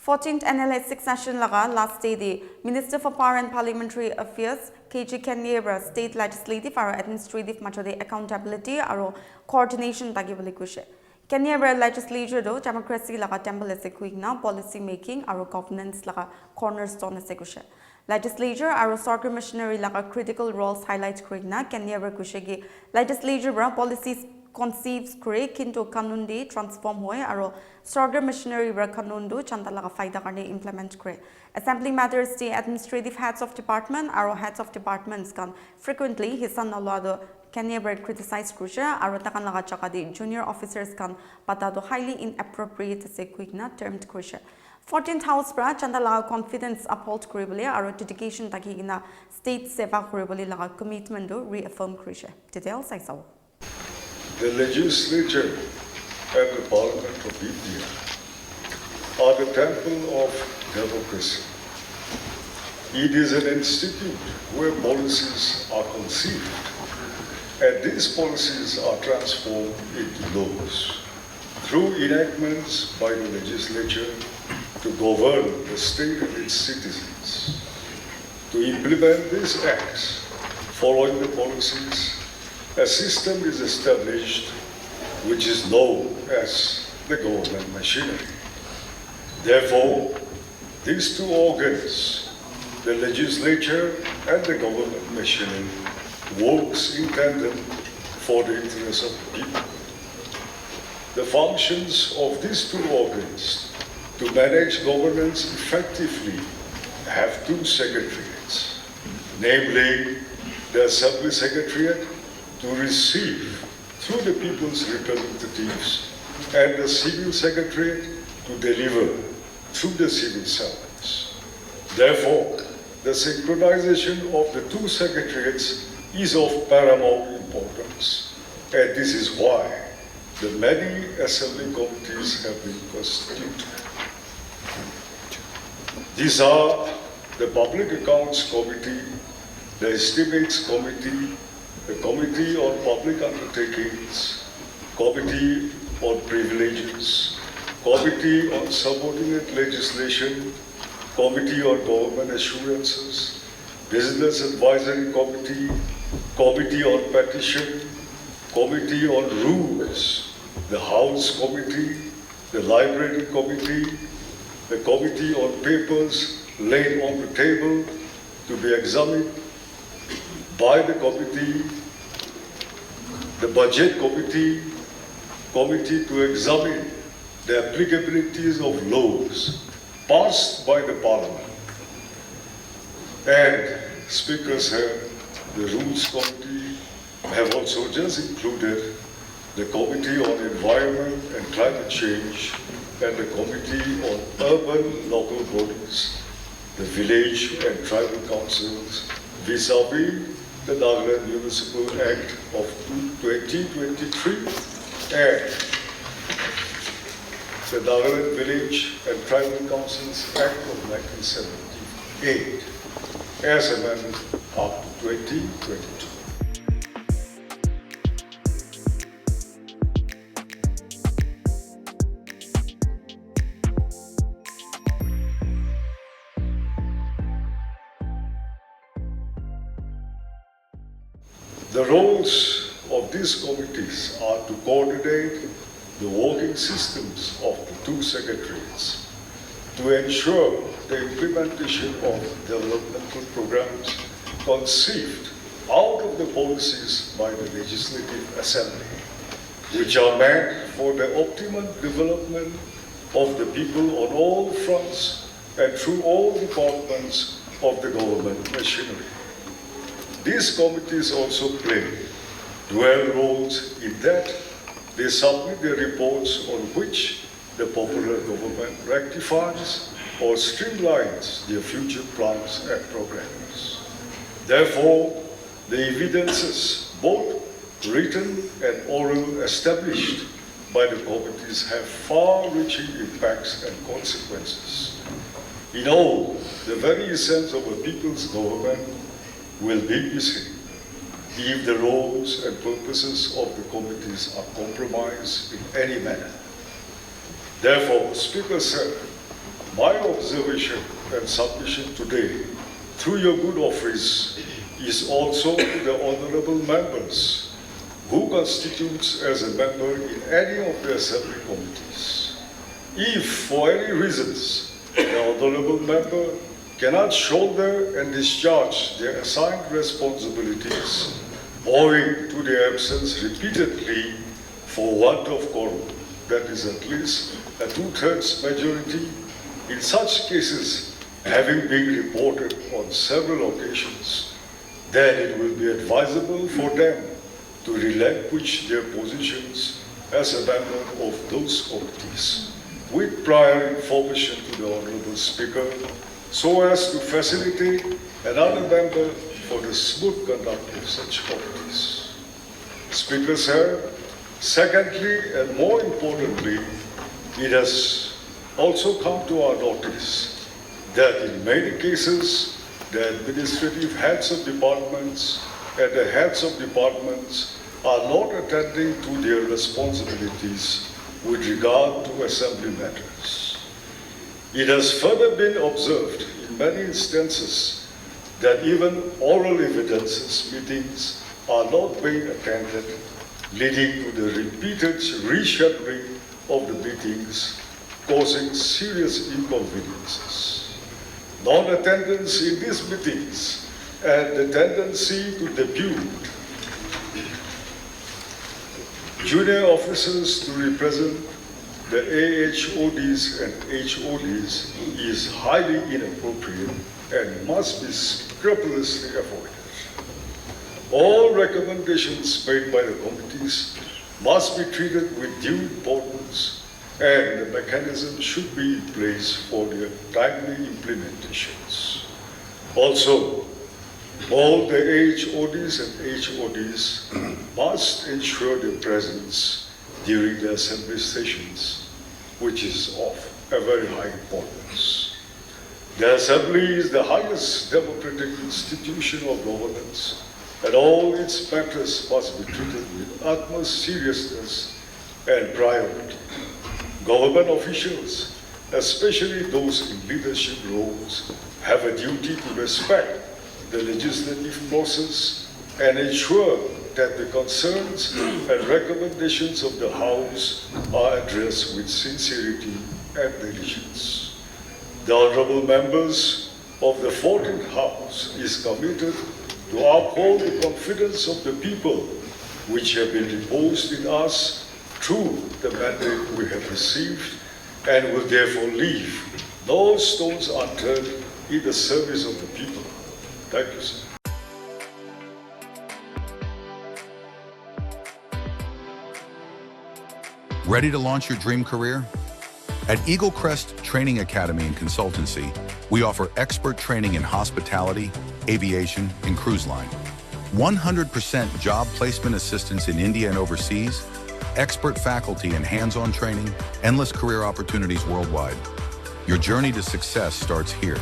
14th NLA 6 session laga last day the Minister for Power and Parliamentary Affairs Kenye State Legislative and Administrative Machade Accountability and Coordination tagi boli kushe. Kenye legislature do democracy laga temple ase kuigna policy making and governance laga cornerstone ase kushe. Legislature and Sorghum Missionary laga critical roles highlight kuigna Kenye kushe gi legislature policies conceives kure kinto kanundi transform hoy aro Sorghum Missionary ra kanundu chandala faida karne implement kure. Assembly matters the administrative heads of department aro heads of departments can frequently hisan nalado Kenye criticized Krusha aro takan laga chakadi junior officers can patado highly inappropriate se quickna termed Krusha. 14th House bra chandala confidence uphold kuribole aro dedication takigina state seva kuribole laga commitment do reaffirm Krusha. Details I saw. The legislature and the Parliament of India are the temple of democracy. It is an institute where policies are conceived and these policies are transformed into laws through enactments by the legislature to govern the state and its citizens. To implement these acts, following the policies, a system is established which is known as the government machinery. Therefore, these two organs, the legislature and the government machinery, works in tandem for the interests of the people. The functions of these two organs to manage governance effectively have two secretariats, namely the Assembly Secretariat to receive through the people's representatives and the Civil Secretariat to deliver through the civil servants. Therefore, the synchronization of the two secretariats is of paramount importance, and this is why the many assembly committees have been constituted. These are the Public Accounts Committee, the Estimates Committee, the Committee on Public Undertakings, Committee on Privileges, Committee on Subordinate Legislation, Committee on Government Assurances, Business Advisory Committee, Committee on Petition, Committee on Rules, the House Committee, the Library Committee, the Committee on Papers laid on the table to be examined by the committee, the Budget Committee, Committee to examine the applicabilities of laws passed by the Parliament. And speakers have the Rules Committee have also just included the Committee on Environment and Climate Change and the Committee on Urban Local Bodies, the Village and Tribal Councils, vis-a-vis the Nagaland Municipal Act of 2023 and the Nagaland Village and Tribal Councils Act of 1978 as amended up to 2022. The roles of these committees are to coordinate the working systems of the two secretariats, to ensure the implementation of developmental programs conceived out of the policies by the Legislative Assembly, which are meant for the optimum development of the people on all fronts and through all departments of the government machinery. These committees also play dual roles in that they submit their reports on which the popular government rectifies or streamlines their future plans and programs. Therefore, the evidences, both written and oral, established by the committees have far-reaching impacts and consequences. In all, the very essence of a people's government will be missing if the roles and purposes of the committees are compromised in any manner. Therefore, Speaker said, My observation and submission today, through your good office, is also to the honorable members who constitutes as a member in any of the assembly committees. If, for any reasons, the honorable member cannot shoulder and discharge their assigned responsibilities, owing to their absence repeatedly for want of quorum, that is at least a 2/3 majority, in such cases, having been reported on several occasions, then it will be advisable for them to relinquish their positions as a member of those committees, with prior information to the Honorable Speaker, so as to facilitate another member for the smooth conduct of such committees. Speaker, sir, secondly, and more importantly, it has also come to our notice that in many cases, the administrative heads of departments and the heads of departments are not attending to their responsibilities with regard to assembly matters. It has further been observed in many instances that even oral evidences meetings are not being attended, leading to the repeated rescheduling of the meetings, causing serious inconveniences. Non-attendance in these meetings and the tendency to depute junior officers to represent the AHODs and HODs is highly inappropriate and must be scrupulously avoided. All recommendations made by the committees must be treated with due importance, and the mechanism should be in place for their timely implementations. Also, all the AHODs and HODs must ensure their presence during the assembly sessions, which is of a very high importance. The assembly is the highest democratic institution of governance, and all its matters must be treated with utmost seriousness and priority. Government officials, especially those in leadership roles, have a duty to respect the legislative process and ensure that the concerns and recommendations of the House are addressed with sincerity and diligence. The honorable members of the 14th House is committed to uphold the confidence of the people which have been reposed in us through the mandate we have received, and will therefore leave no stones unturned in the service of the people. Thank you, sir. Ready to launch your dream career? At Eagle Crest Training Academy and Consultancy, we offer expert training in hospitality, aviation, and cruise line. 100% job placement assistance in India and overseas, expert faculty and hands-on training, endless career opportunities worldwide. Your journey to success starts here.